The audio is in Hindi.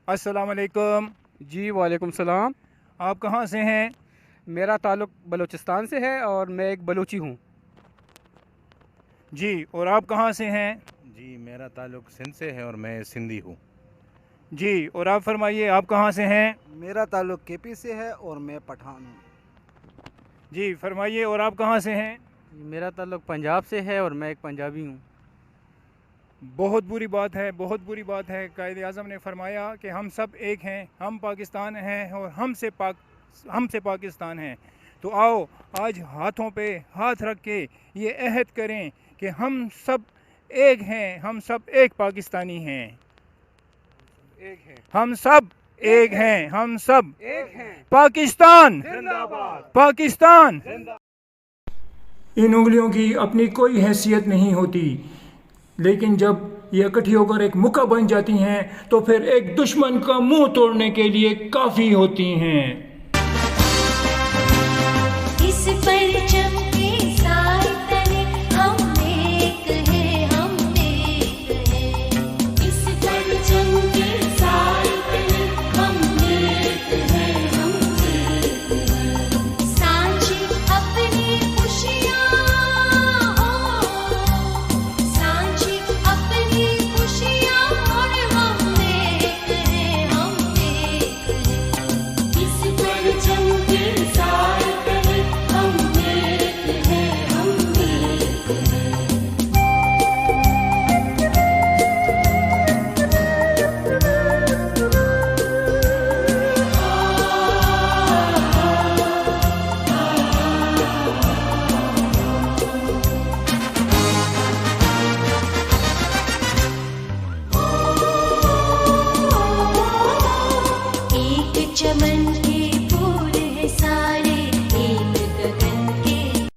अस्सलाम वालेकुम। जी वालेकुम सलाम। आप कहाँ से हैं? मेरा ताल्लुक़ बलूचिस्तान से है और मैं एक बलूची हूँ। जी, और आप कहाँ से हैं? जी मेरा ताल्लुक़ सिंध से है और मैं सिंधी हूँ। जी, और आप फरमाइए आप कहाँ से हैं? मेरा ताल्लुक़ केपी से है और मैं पठान हूँ। जी फरमाइए, और आप कहाँ से हैं? मेरा ताल्लुक़ पंजाब से है और मैं एक पंजाबी हूँ। बहुत बुरी बात है, बहुत बुरी बात है। कायदे आज़म ने फरमाया कि हम सब एक हैं, हम पाकिस्तान हैं और हमसे पाकिस्तान हैं। तो आओ आज हाथों पे हाथ रख के ये अहद करें कि हम सब एक हैं, हम सब एक पाकिस्तानी हैं। एक है, हम सब एक हैं, हम सब एक हैं। पाकिस्तान जिंदाबाद। पाकिस्तान। इन उंगलियों की अपनी कोई हैसियत नहीं होती, लेकिन जब ये इकट्ठी होकर एक मुक्का बन जाती हैं तो फिर एक दुश्मन का मुंह तोड़ने के लिए काफ़ी होती हैं। इस परचम के साए तले हम एक हैं, हम एक हैं। इस परचम के साए तले हम एक हैं, हम एक हैं। सांझी अपनी खुशियाँ हो, सांझी अपनी खुशियाँ और हम एक हैं, हम एक हैं। इस परचम के साए तले हम एक हैं, हम एक हैं। एक चमन